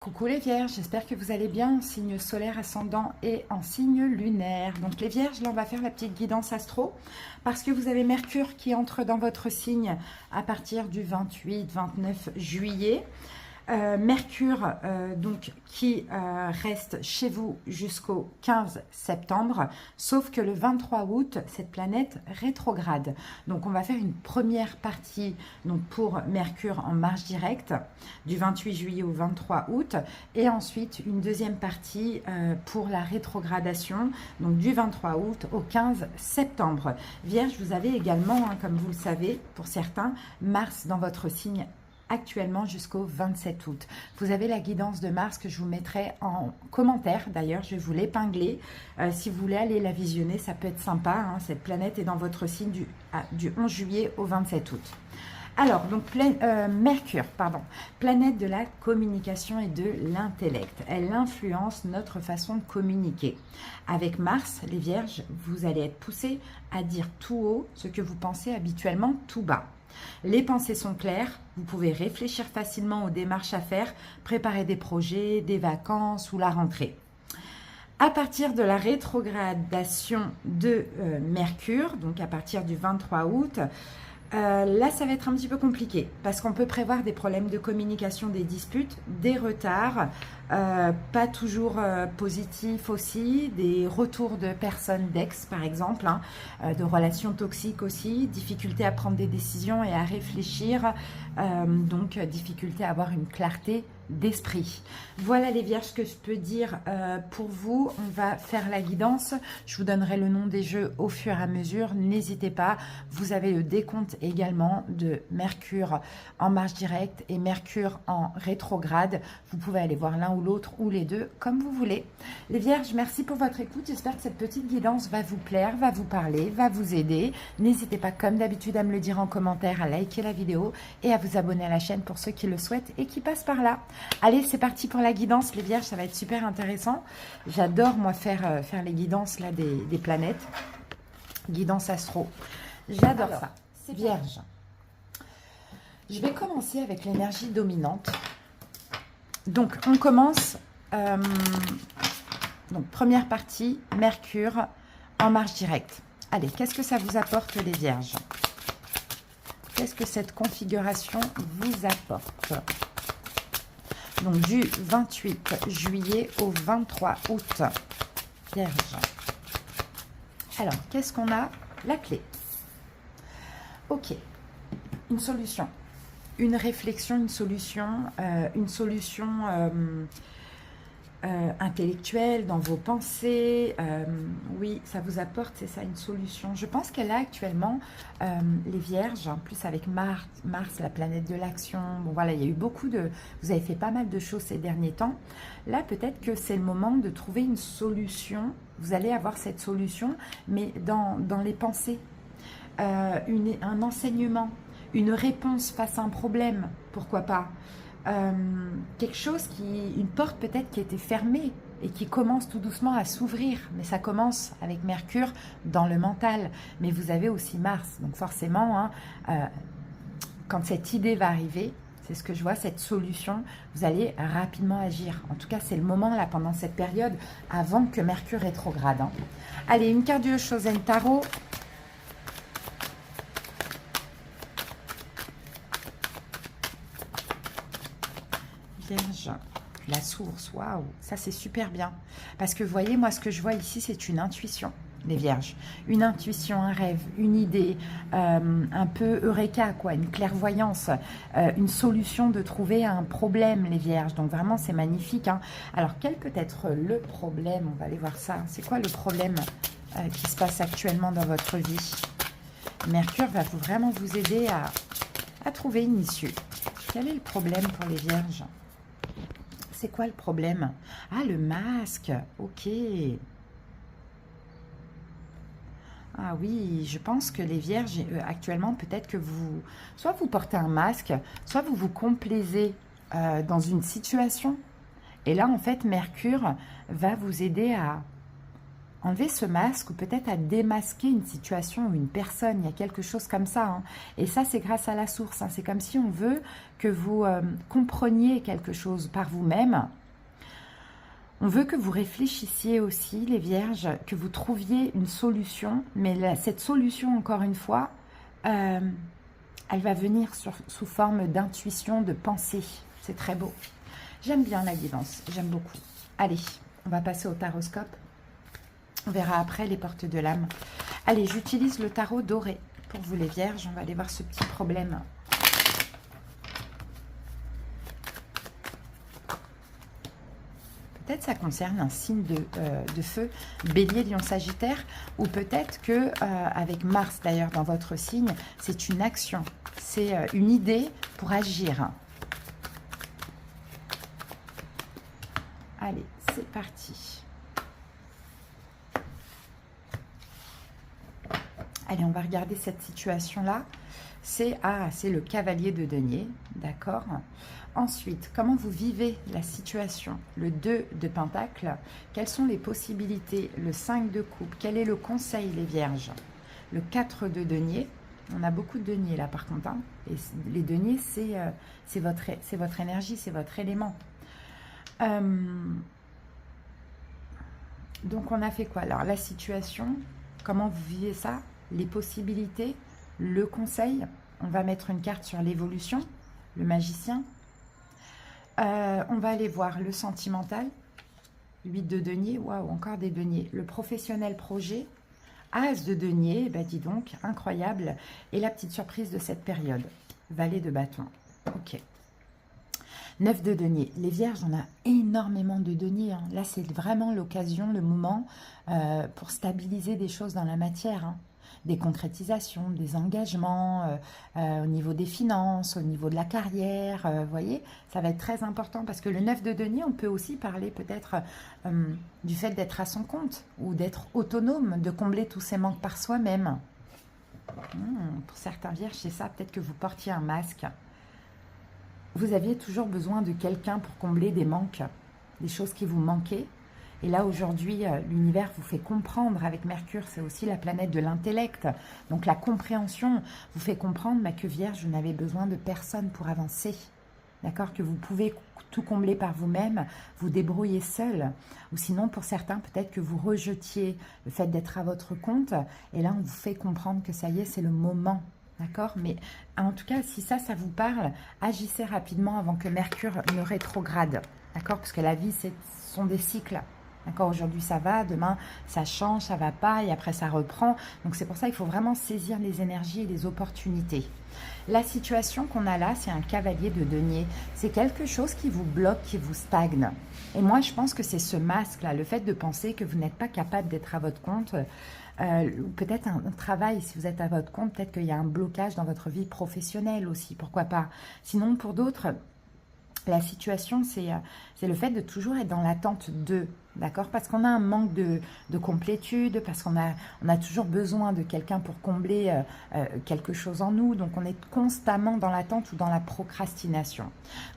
Coucou les Vierges, j'espère que vous allez bien en signe solaire ascendant et en signe lunaire. Donc les Vierges, là on va faire la petite guidance astro parce que vous avez Mercure qui entre dans votre signe à partir du 28-29 juillet. Mercure donc qui reste chez vous jusqu'au 15 septembre, sauf que le 23 août, cette planète rétrograde. Donc on va faire une première partie donc pour Mercure en marche directe du 28 juillet au 23 août et ensuite une deuxième partie pour la rétrogradation donc du 23 août au 15 septembre. Vierge, vous avez également, comme vous le savez, pour certains, Mars dans votre signe actuellement jusqu'au 27 août. Vous avez la guidance de Mars que je vous mettrai en commentaire. D'ailleurs, je vais vous l'épingler. Si vous voulez aller la visionner, ça peut être sympa. Hein. Cette planète est dans votre signe du 11 juillet au 27 août. Alors, donc Mercure, planète de la communication et de l'intellect. Elle influence notre façon de communiquer. Avec Mars, les Vierges, vous allez être poussés à dire tout haut ce que vous pensez habituellement tout bas. Les pensées sont claires, vous pouvez réfléchir facilement aux démarches à faire, préparer des projets, des vacances ou la rentrée. À partir de la rétrogradation de Mercure, donc à partir du 23 août, là ça va être un petit peu compliqué parce qu'on peut prévoir des problèmes de communication, des disputes, des retards, pas toujours positifs aussi, des retours de personnes d'ex par exemple, hein, de relations toxiques aussi, difficulté à prendre des décisions et à réfléchir, donc difficulté à avoir une clarté d'esprit. Voilà les Vierges, ce que je peux dire pour vous. On va faire la guidance. Je vous donnerai le nom des jeux au fur et à mesure. N'hésitez pas. Vous avez le décompte également de Mercure en marche directe et Mercure en rétrograde. Vous pouvez aller voir l'un ou l'autre ou les deux comme vous voulez. Les Vierges, merci pour votre écoute. J'espère que cette petite guidance va vous plaire, va vous parler, va vous aider. N'hésitez pas comme d'habitude à me le dire en commentaire, à liker la vidéo et à vous abonner à la chaîne pour ceux qui le souhaitent et qui passent par là. Allez, c'est parti pour la guidance, les Vierges, ça va être super intéressant. J'adore, moi, faire les guidances là, des planètes. Guidance astro. J'adore ça. Vierge. Je vais commencer avec l'énergie dominante. Donc, on commence. Donc, première partie, Mercure en marche directe. Allez, qu'est-ce que ça vous apporte, les Vierges? Qu'est-ce que cette configuration vous apporte? Donc du 28 juillet au 23 août. Vierge. Alors, qu'est-ce qu'on a? La clé. Ok. Une solution. Une réflexion, une solution intellectuelle dans vos pensées. Oui, ça vous apporte, c'est ça, une solution. Je pense qu'elle a actuellement, les Vierges, en plus avec Mars, la planète de l'action. Bon voilà, il y a eu beaucoup de... Vous avez fait pas mal de choses ces derniers temps. Là, peut-être que c'est le moment de trouver une solution. Vous allez avoir cette solution, mais dans les pensées. Un enseignement, une réponse face à un problème, pourquoi pas. Quelque chose une porte peut-être qui était fermée et qui commence tout doucement à s'ouvrir, mais ça commence avec Mercure dans le mental, mais vous avez aussi Mars, donc forcément, hein, quand cette idée va arriver, c'est ce que je vois, cette solution, vous allez rapidement agir. En tout cas, c'est le moment là, pendant cette période, avant que Mercure rétrograde. Hein. Allez, une carte du Shosen Tarot. Vierge, la source, waouh, ça c'est super bien. Parce que vous voyez, moi ce que je vois ici, c'est une intuition, les Vierges. Une intuition, un rêve, une idée, un peu eureka, quoi, une clairvoyance, une solution de trouver un problème, les Vierges. Donc vraiment, c'est magnifique. Hein. Alors, quel peut être le problème? On va aller voir ça. C'est quoi le problème qui se passe actuellement dans votre vie? Mercure va vraiment vous aider à trouver une issue. Quel est le problème pour les Vierges? C'est quoi le problème? Ah, le masque. Ok. Ah oui, je pense que les Vierges, actuellement, peut-être que soit vous portez un masque, soit vous vous complaisez dans une situation. Et là, en fait, Mercure va vous aider à enlever ce masque ou peut-être à démasquer une situation ou une personne. Il y a quelque chose comme ça. Hein. Et ça, c'est grâce à la source. Hein. C'est comme si on veut que vous compreniez quelque chose par vous-même. On veut que vous réfléchissiez aussi, les vierges, que vous trouviez une solution. Mais cette solution, encore une fois, elle va venir sous forme d'intuition, de pensée. C'est très beau. J'aime bien la guidance, j'aime beaucoup. Allez, on va passer au taroscope. On verra après les portes de l'âme. Allez, j'utilise le tarot doré pour vous les vierges. On va aller voir ce petit problème. Peut-être ça concerne un signe de feu, bélier, lion, sagittaire, ou peut-être que avec Mars d'ailleurs dans votre signe, c'est une action, c'est une idée pour agir. Allez, c'est parti. Allez, on va regarder cette situation-là. C'est le cavalier de denier, d'accord. Ensuite, comment vous vivez la situation? Le 2 de pentacle, quelles sont les possibilités? Le 5 de coupe, quel est le conseil, les vierges? Le 4 de denier, on a beaucoup de deniers là par contre. Hein. Et les deniers, c'est votre énergie, c'est votre élément. Donc, on a fait quoi? Alors, la situation, comment vous vivez ça? Les possibilités, le conseil. On va mettre une carte sur l'évolution, le magicien. On va aller voir le sentimental, 8 de denier, waouh, encore des deniers. Le professionnel projet, as de denier, bah dis donc, incroyable. Et la petite surprise de cette période, valet de bâton, ok. 9 de denier, les vierges, on a énormément de deniers. Hein. Là, c'est vraiment l'occasion, le moment pour stabiliser des choses dans la matière. Hein. Des concrétisations, des engagements au niveau des finances, au niveau de la carrière, vous voyez, ça va être très important parce que le 9 de denier, on peut aussi parler peut-être du fait d'être à son compte ou d'être autonome, de combler tous ses manques par soi-même. Pour certains vierges, c'est ça, peut-être que vous portiez un masque. Vous aviez toujours besoin de quelqu'un pour combler des manques, des choses qui vous manquaient. Et là, aujourd'hui, l'univers vous fait comprendre avec Mercure, c'est aussi la planète de l'intellect. Donc, la compréhension vous fait comprendre que Vierge, vous n'avez besoin de personne pour avancer. D'accord? Que vous pouvez tout combler par vous-même, vous débrouiller seul. Ou sinon, pour certains, peut-être que vous rejetiez le fait d'être à votre compte. Et là, on vous fait comprendre que ça y est, c'est le moment. D'accord? Mais en tout cas, si ça vous parle, agissez rapidement avant que Mercure ne rétrograde. D'accord? Parce que la vie, ce sont des cycles. D'accord, aujourd'hui ça va, demain ça change, ça va pas et après ça reprend. Donc c'est pour ça qu'il faut vraiment saisir les énergies et les opportunités. La situation qu'on a là, c'est un cavalier de denier. C'est quelque chose qui vous bloque, qui vous stagne. Et moi je pense que c'est ce masque-là, le fait de penser que vous n'êtes pas capable d'être à votre compte. Ou peut-être un travail, si vous êtes à votre compte, peut-être qu'il y a un blocage dans votre vie professionnelle aussi, pourquoi pas. Sinon pour d'autres, la situation c'est le fait de toujours être dans l'attente de... D'accord? Parce qu'on a un manque de complétude, parce qu'on a toujours besoin de quelqu'un pour combler quelque chose en nous. Donc, on est constamment dans l'attente ou dans la procrastination.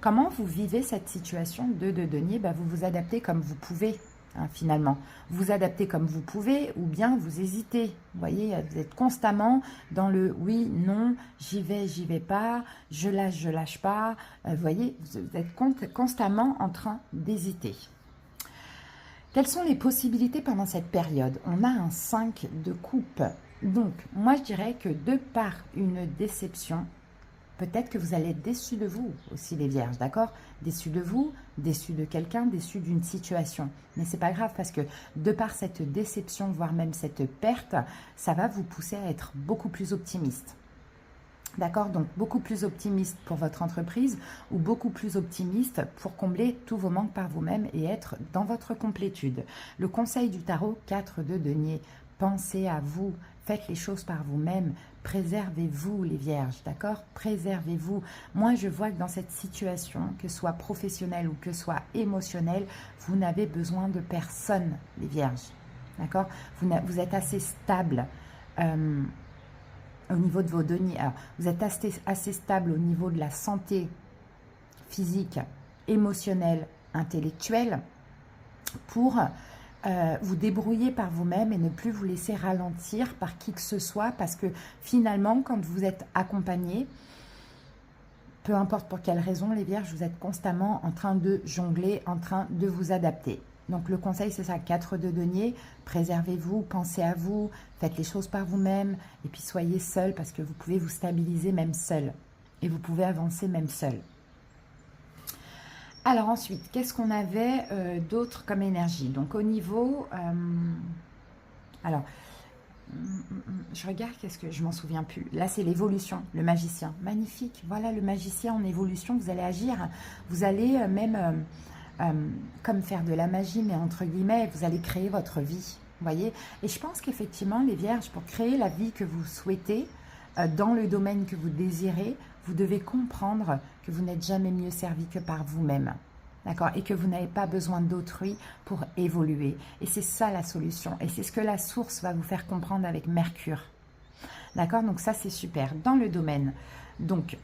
Comment vous vivez cette situation de denier? Vous vous adaptez comme vous pouvez, hein, finalement. Vous vous adaptez comme vous pouvez ou bien vous hésitez. Vous voyez, vous êtes constamment dans le oui, non, j'y vais pas, je lâche pas. Vous voyez, vous êtes constamment en train d'hésiter. Quelles sont les possibilités pendant cette période? On a un 5 de coupe. Donc, moi, je dirais que de par une déception, peut-être que vous allez être déçus de vous aussi, les vierges, d'accord? Déçus de vous, déçus de quelqu'un, déçus d'une situation. Mais c'est pas grave parce que de par cette déception, voire même cette perte, ça va vous pousser à être beaucoup plus optimiste. D'accord? Donc, beaucoup plus optimiste pour votre entreprise ou beaucoup plus optimiste pour combler tous vos manques par vous-même et être dans votre complétude. Le conseil du tarot, 4 de denier. Pensez à vous, faites les choses par vous-même, préservez-vous les vierges, d'accord? Préservez-vous. Moi, je vois que dans cette situation, que ce soit professionnelle ou que ce soit émotionnelle, vous n'avez besoin de personne, les vierges, d'accord? Vous êtes assez stable. Au niveau de vos deniers, alors, vous êtes assez stable au niveau de la santé physique, émotionnelle, intellectuelle pour vous débrouiller par vous-même et ne plus vous laisser ralentir par qui que ce soit, parce que finalement, quand vous êtes accompagné, peu importe pour quelle raison, les vierges, vous êtes constamment en train de jongler, en train de vous adapter. Donc le conseil, c'est ça, 4 de denier, préservez-vous, pensez à vous, faites les choses par vous-même, et puis soyez seul, parce que vous pouvez vous stabiliser même seul, et vous pouvez avancer même seul. Alors ensuite, qu'est-ce qu'on avait d'autre comme énergie? Donc au niveau... alors, je regarde, qu'est-ce que je m'en souviens plus. Là, c'est l'évolution, le magicien. Magnifique. Voilà, le magicien en évolution. Vous allez agir. Vous allez même, comme faire de la magie, mais entre guillemets, vous allez créer votre vie. Vous voyez? Et je pense qu'effectivement, les vierges, pour créer la vie que vous souhaitez, dans le domaine que vous désirez, vous devez comprendre que vous n'êtes jamais mieux servi que par vous-même. D'accord? Et que vous n'avez pas besoin d'autrui pour évoluer. Et c'est ça la solution. Et c'est ce que la source va vous faire comprendre avec Mercure. D'accord? Donc ça, c'est super. Dans le domaine donc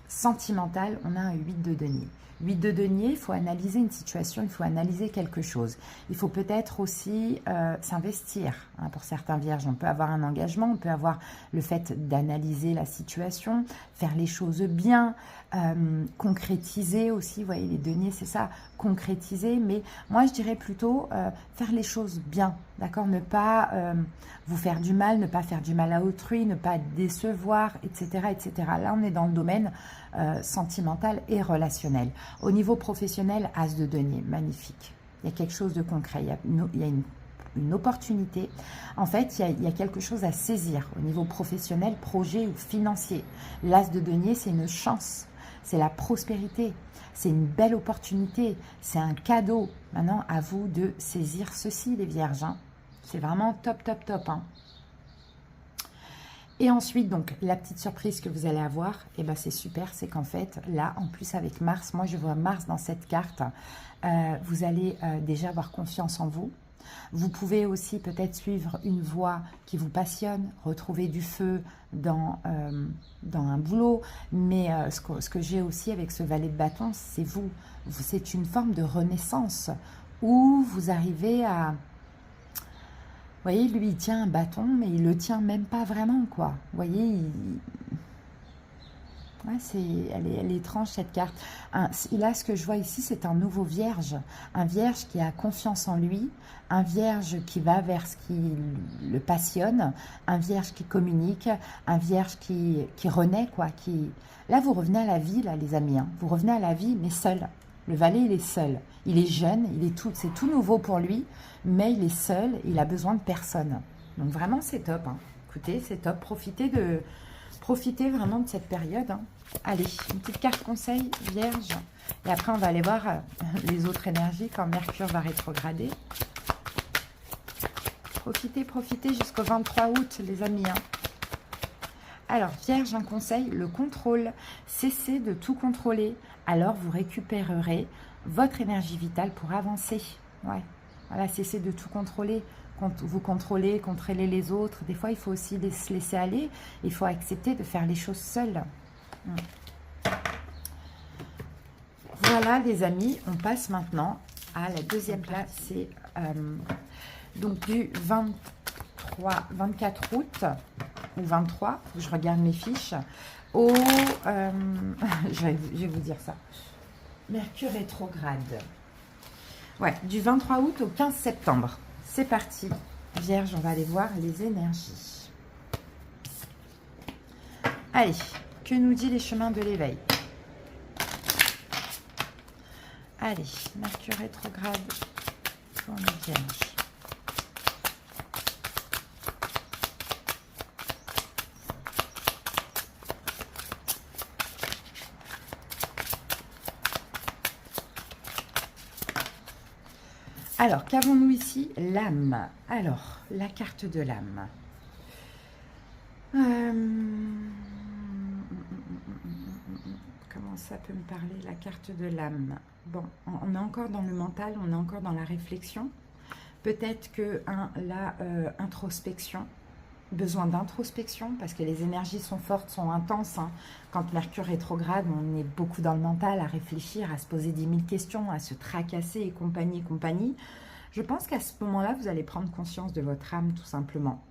sentimental, on a un 8 de denier. 8 de denier, il faut analyser une situation, il faut analyser quelque chose. Il faut peut-être aussi s'investir. Hein, pour certains vierges, on peut avoir un engagement, on peut avoir le fait d'analyser la situation, faire les choses bien, concrétiser aussi. Vous voyez, les deniers, c'est ça, concrétiser. Mais moi, je dirais plutôt faire les choses bien. D'accord? Ne pas vous faire du mal, ne pas faire du mal à autrui, ne pas décevoir, etc., etc. Là, on est dans le domaine sentimental et relationnel. Au niveau professionnel, As de denier, magnifique. Il y a quelque chose de concret, il y a une opportunité. En fait, il y a quelque chose à saisir au niveau professionnel, projet ou financier. L'As de denier, c'est une chance, c'est la prospérité, c'est une belle opportunité, c'est un cadeau. Maintenant, à vous de saisir ceci, les vierges. Hein. C'est vraiment top, top, top. Hein. Et ensuite, donc, la petite surprise que vous allez avoir, et ben c'est super, c'est qu'en fait, là, en plus avec Mars, moi je vois Mars dans cette carte, vous allez déjà avoir confiance en vous. Vous pouvez aussi peut-être suivre une voie qui vous passionne, retrouver du feu dans un boulot, mais ce que j'ai aussi avec ce valet de bâton, c'est vous. C'est une forme de renaissance où vous arrivez à... Vous voyez, lui, il tient un bâton, mais il le tient même pas vraiment, quoi. Vous voyez, ouais, elle est étrange, cette carte. Là, ce que je vois ici, c'est un nouveau vierge. Un vierge qui a confiance en lui, un vierge qui va vers ce qui le passionne, un vierge qui communique, un vierge qui renaît, quoi. Là, vous revenez à la vie, là, les amis. Hein. Vous revenez à la vie, mais seul. Le valet, il est seul. Il est jeune, c'est tout nouveau pour lui, mais il est seul, il a besoin de personne. Donc vraiment, c'est top. Hein. Écoutez, c'est top. Profitez vraiment de cette période. Hein. Allez, une petite carte conseil, vierge. Et après, on va aller voir les autres énergies quand Mercure va rétrograder. Profitez jusqu'au 23 août, les amis. Hein. Alors, vierge, un conseil, le contrôle. Cessez de tout contrôler. Alors, vous récupérerez votre énergie vitale pour avancer. Ouais. Voilà, cessez de tout contrôler. Vous contrôlez les autres. Des fois, il faut aussi se laisser aller. Il faut accepter de faire les choses seuls. Voilà, les amis. On passe maintenant à la deuxième place. C'est donc du 24 août ou 23. Je regarde mes fiches. Au, je vais vous dire ça. Mercure rétrograde. Ouais, du 23 août au 15 septembre. C'est parti. Vierge, on va aller voir les énergies. Allez, que nous dit les chemins de l'éveil? Allez, Mercure rétrograde pour les vierges. Alors, qu'avons-nous ici? L'âme. Alors, la carte de l'âme. Comment ça peut me parler, la carte de l'âme? Bon, on est encore dans le mental, on est encore dans la réflexion. Peut-être que introspection, besoin d'introspection, parce que les énergies sont fortes, sont intenses. Hein. Quand Mercure rétrograde, on est beaucoup dans le mental, à réfléchir, à se poser 10 000 questions, à se tracasser et compagnie, compagnie. Je pense qu'à ce moment-là, vous allez prendre conscience de votre âme, tout simplement.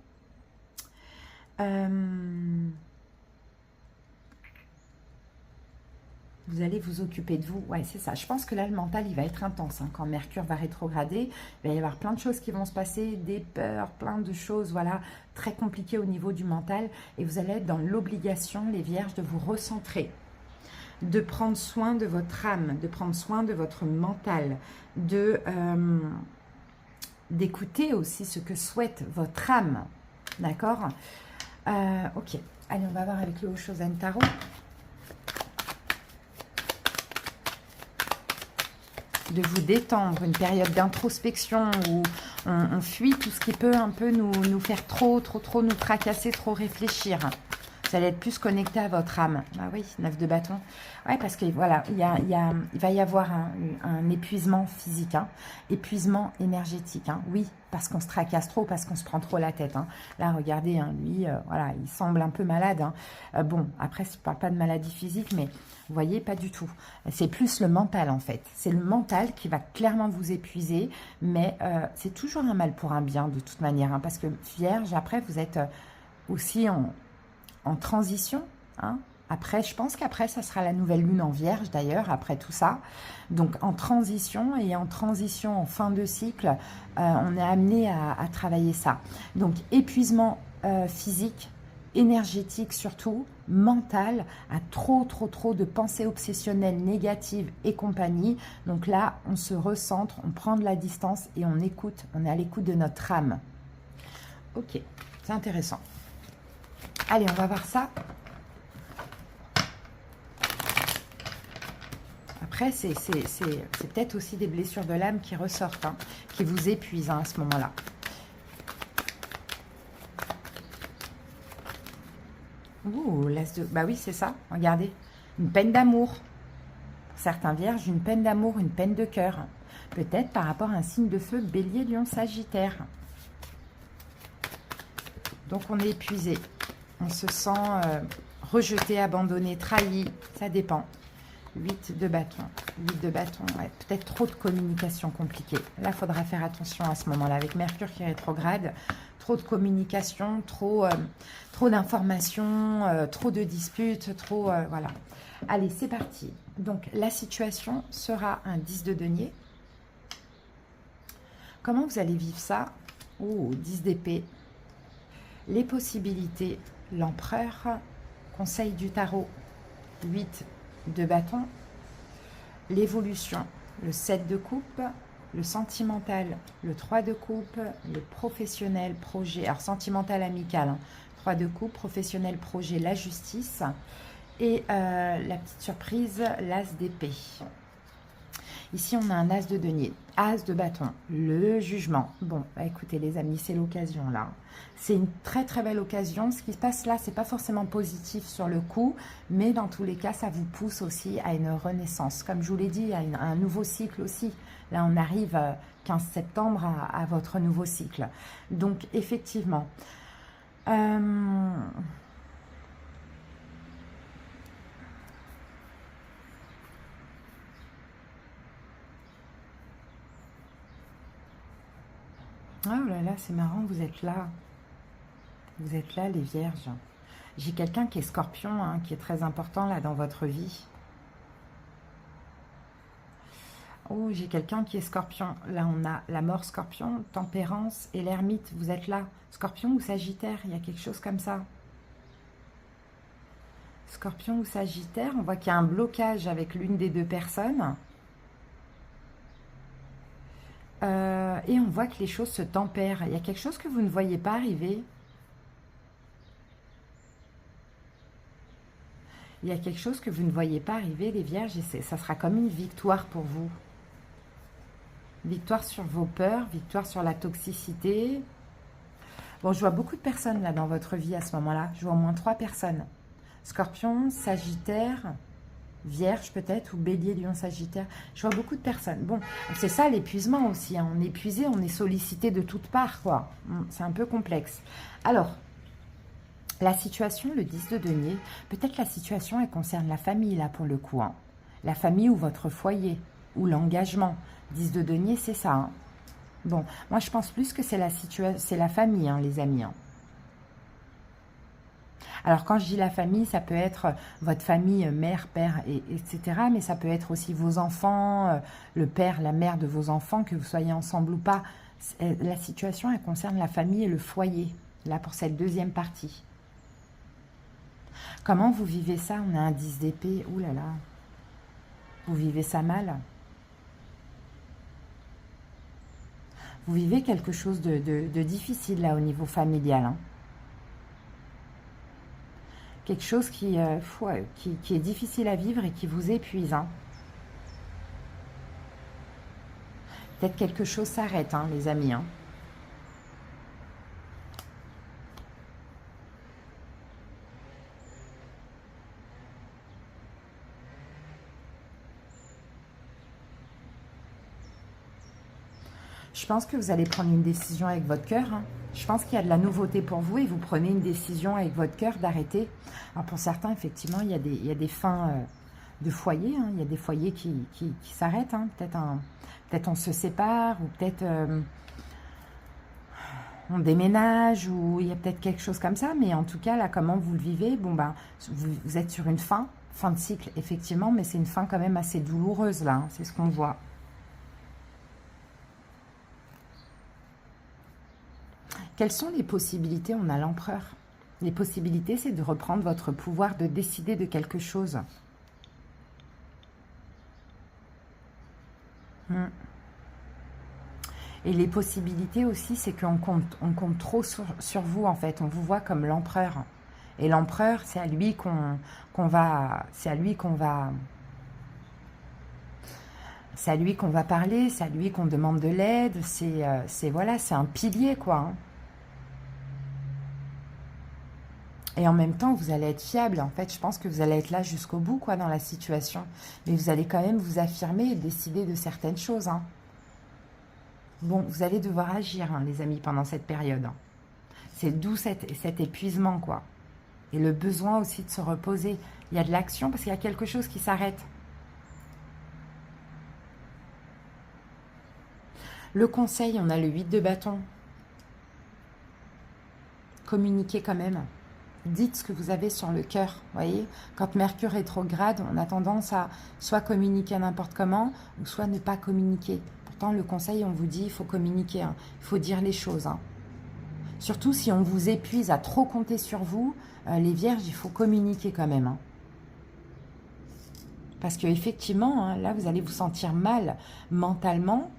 Vous allez vous occuper de vous. Ouais, c'est ça. Je pense que là, le mental, il va être intense. Hein. Quand Mercure va rétrograder, il va y avoir plein de choses qui vont se passer, des peurs, plein de choses, voilà, très compliquées au niveau du mental. Et vous allez être dans l'obligation, les vierges, de vous recentrer, de prendre soin de votre âme, de prendre soin de votre mental, d'écouter aussi ce que souhaite votre âme. D'accord? Ok. Allez, on va voir avec le Oshozen Tarot. De vous détendre, une période d'introspection où on fuit tout ce qui peut un peu nous faire trop nous tracasser, trop réfléchir. Vous allez être plus connecté à votre âme. Ah oui, 9 de bâton. Ouais, parce que voilà, il va y avoir un épuisement physique, hein, épuisement énergétique. Hein, oui, parce qu'on se tracasse trop, parce qu'on se prend trop la tête. Hein. Là, regardez, hein, lui, voilà, il semble un peu malade. Hein. Bon, après, je ne parle pas de maladie physique, mais vous voyez, pas du tout. C'est plus le mental, en fait. C'est le mental qui va clairement vous épuiser, mais c'est toujours un mal pour un bien, de toute manière. Hein, parce que Vierge, après, vous êtes aussi en transition. Hein. Après, je pense qu'après, ça sera la nouvelle lune en Vierge, d'ailleurs, après tout ça. Donc, en transition, et en transition en fin de cycle, on est amené à travailler ça. Donc, épuisement physique, énergétique surtout, mental, à trop de pensées obsessionnelles négatives et compagnie. Donc là, on se recentre, on prend de la distance et on écoute, on est à l'écoute de notre âme. Ok, c'est intéressant. Allez, on va voir ça. Après, c'est peut-être aussi des blessures de l'âme qui ressortent, hein, qui vous épuisent hein, à ce moment-là. Ouh, l'as de... Bah oui, c'est ça, regardez. Une peine d'amour. Certains vierges, une peine d'amour, une peine de cœur. Peut-être par rapport à un signe de feu, bélier, lion, sagittaire. Donc on est épuisé. On se sent rejeté, abandonné, trahi. Ça dépend. 8 de bâton. 8 de bâton, ouais. Peut-être trop de communication compliquée. Là, il faudra faire attention à ce moment-là. Avec Mercure qui rétrograde, trop de communication, trop d'informations, trop de disputes, voilà. Allez, c'est parti. Donc, la situation sera un 10 de denier. Comment vous allez vivre ça? Oh, 10 d'épée. Les possibilités, l'empereur, conseil du tarot, 8 de bâton, l'évolution, le 7 de coupe, le sentimental, le 3 de coupe, le professionnel, projet, alors sentimental, amical, hein, 3 de coupe, professionnel, projet, la justice, et la petite surprise, l'as d'épée. Ici, on a un as de denier, as de bâton, le jugement. Bon, bah écoutez les amis, c'est l'occasion là. C'est une très belle occasion. Ce qui se passe là, c'est pas forcément positif sur le coup, mais dans tous les cas, ça vous pousse aussi à une renaissance. Comme je vous l'ai dit, à un nouveau cycle aussi. Là, on arrive 15 septembre à votre nouveau cycle. Donc, effectivement... Oh là là, c'est marrant, vous êtes là. Vous êtes là, les vierges. J'ai quelqu'un qui est scorpion, hein, qui est très important là dans votre vie. Oh, j'ai quelqu'un qui est scorpion. Là, on a la mort scorpion, tempérance et l'ermite. Vous êtes là. Scorpion ou sagittaire, il y a quelque chose comme ça. Scorpion ou sagittaire, on voit qu'il y a un blocage avec l'une des deux personnes. Et on voit que les choses se tempèrent. Il y a quelque chose que vous ne voyez pas arriver. Il y a quelque chose que vous ne voyez pas arriver, les vierges, et ça sera comme une victoire pour vous. Victoire sur vos peurs, victoire sur la toxicité. Bon, je vois beaucoup de personnes là dans votre vie à ce moment-là. Je vois au moins 3 personnes. Scorpion, Sagittaire, Vierge peut-être, ou Bélier, Lion, Sagittaire. Je vois beaucoup de personnes. Bon, c'est ça l'épuisement aussi. Hein. On est épuisé, on est sollicité de toutes parts, quoi. C'est un peu complexe. Alors, la situation, le 10 de denier, peut-être la situation, elle concerne la famille, là, pour le coup. Hein. La famille ou votre foyer, ou l'engagement. 10 de denier, c'est ça. Hein. Bon, moi je pense plus que c'est la situation, c'est la famille, hein, les amis. Hein. Alors quand je dis la famille, ça peut être votre famille, mère, père, etc. Mais ça peut être aussi vos enfants, le père, la mère de vos enfants, que vous soyez ensemble ou pas. La situation, elle concerne la famille et le foyer, là pour cette deuxième partie. Comment vous vivez ça? On a un 10 d'épée, ouh là là. Vous vivez ça mal? Vous vivez quelque chose de difficile là au niveau familial, hein. Quelque chose qui est difficile à vivre et qui vous épuise. Hein. Peut-être quelque chose s'arrête, hein, les amis. Hein. Je pense que vous allez prendre une décision avec votre cœur. Hein. Je pense qu'il y a de la nouveauté pour vous et vous prenez une décision avec votre cœur d'arrêter. Alors pour certains, effectivement, il y a des fins de foyer. Hein. Il y a des foyers qui s'arrêtent. Hein. Peut-être on se sépare ou peut-être on déménage ou il y a peut-être quelque chose comme ça. Mais en tout cas, là, comment vous le vivez? Bon, ben, vous êtes sur une fin de cycle, effectivement, mais c'est une fin quand même assez douloureuse, là. Hein. C'est ce qu'on voit. Quelles sont les possibilités? On a l'empereur. Les possibilités, c'est de reprendre votre pouvoir, de décider de quelque chose. Et les possibilités aussi, c'est qu'on compte trop sur vous, en fait. On vous voit comme l'empereur. Et l'empereur, c'est à lui qu'on va... C'est à lui qu'on va... C'est à lui qu'on va parler, c'est à lui qu'on demande de l'aide. Voilà, c'est un pilier, quoi. Hein. Et en même temps, vous allez être fiable. En fait, je pense que vous allez être là jusqu'au bout, quoi, dans la situation. Mais vous allez quand même vous affirmer et décider de certaines choses. Hein. Bon, vous allez devoir agir, hein, les amis, pendant cette période. Hein. C'est d'où cet épuisement, quoi. Et le besoin aussi de se reposer. Il y a de l'action parce qu'il y a quelque chose qui s'arrête. Le conseil, on a le 8 de bâton. Communiquez quand même. Dites ce que vous avez sur le cœur, voyez. Quand Mercure rétrograde, on a tendance à soit communiquer n'importe comment, ou soit ne pas communiquer. Pourtant, le conseil, on vous dit, il faut communiquer, hein. Il faut dire les choses. Hein. Surtout si on vous épuise à trop compter sur vous, les vierges, il faut communiquer quand même. Hein. Parce qu'effectivement, hein, là, vous allez vous sentir mal mentalement.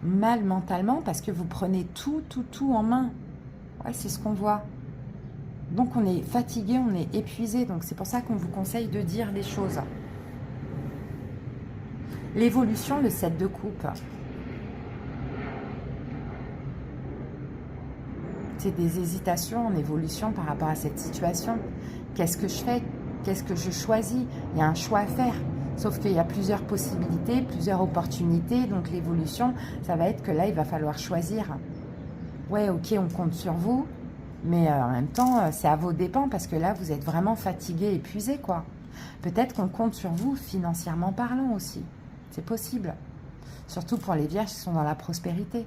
Mal mentalement parce que vous prenez tout en main. Ouais, c'est ce qu'on voit. Donc on est fatigué, on est épuisé. Donc c'est pour ça qu'on vous conseille de dire les choses. L'évolution, le 7 de coupe. C'est des hésitations en évolution par rapport à cette situation. Qu'est-ce que je fais? Qu'est-ce que je choisis? Il y a un choix à faire. Sauf qu'il y a plusieurs possibilités, plusieurs opportunités. Donc l'évolution, ça va être que là, il va falloir choisir. Ouais, ok, on compte sur vous. Mais en même temps, c'est à vos dépens parce que là, vous êtes vraiment fatigué, épuisé, quoi. Peut-être qu'on compte sur vous financièrement parlant aussi. C'est possible. Surtout pour les vierges qui sont dans la prospérité.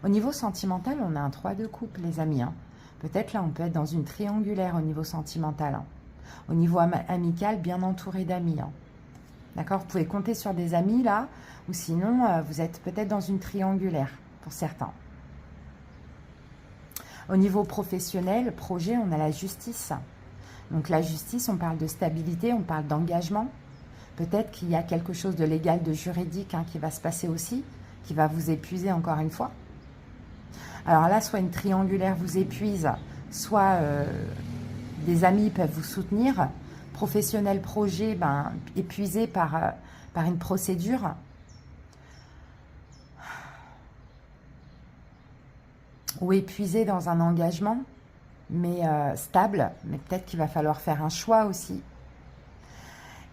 Au niveau sentimental, on a un 3 de coupe, les amis. Hein. Peut-être là, on peut être dans une triangulaire au niveau sentimental. Hein. Au niveau amical, bien entouré d'amis. Hein. D'accord? Vous pouvez compter sur des amis là, ou sinon vous êtes peut-être dans une triangulaire pour certains. Au niveau professionnel, projet, on a la justice. Donc la justice, on parle de stabilité, on parle d'engagement. Peut-être qu'il y a quelque chose de légal, de juridique hein, qui va se passer aussi, qui va vous épuiser encore une fois. Alors là, soit une triangulaire vous épuise, soit des amis peuvent vous soutenir. Professionnel, projet, ben, épuisé par une procédure. Ou épuisé dans un engagement, mais stable. Mais peut-être qu'il va falloir faire un choix aussi.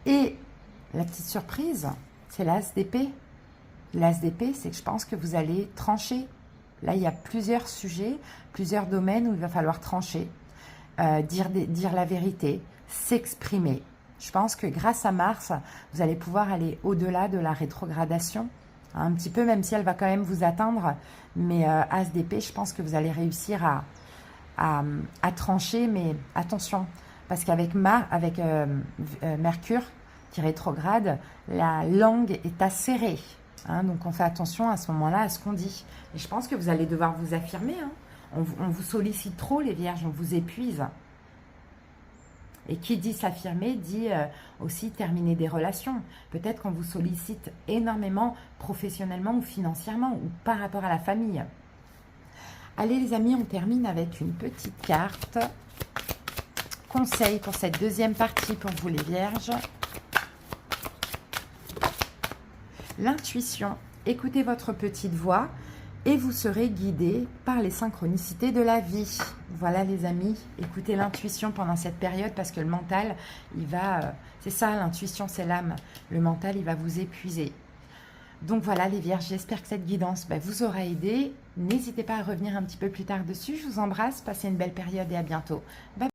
Et la petite surprise, c'est l'as d'épée. L'as d'épée, c'est que je pense que vous allez trancher. Là, il y a plusieurs sujets, plusieurs domaines où il va falloir trancher. Dire la vérité, s'exprimer. Je pense que grâce à Mars, vous allez pouvoir aller au-delà de la rétrogradation. Un petit peu, même si elle va quand même vous atteindre. Mais As d'épée, je pense que vous allez réussir à trancher. Mais attention, parce qu'avec Mercure qui rétrograde, la langue est acérée. Hein, donc on fait attention à ce moment-là à ce qu'on dit. Et je pense que vous allez devoir vous affirmer. Hein. On vous sollicite trop, les vierges, on vous épuise. Et qui dit s'affirmer dit aussi terminer des relations. Peut-être qu'on vous sollicite énormément professionnellement ou financièrement ou par rapport à la famille. Allez les amis, on termine avec une petite carte. Conseil pour cette deuxième partie pour vous les vierges. L'intuition. Écoutez votre petite voix et vous serez guidé par les synchronicités de la vie. Voilà les amis, écoutez l'intuition pendant cette période parce que le mental, il va... c'est ça l'intuition, c'est l'âme. Le mental, il va vous épuiser. Donc voilà les vierges, j'espère que cette guidance vous aura aidé. N'hésitez pas à revenir un petit peu plus tard dessus. Je vous embrasse, passez une belle période et à bientôt. Bye.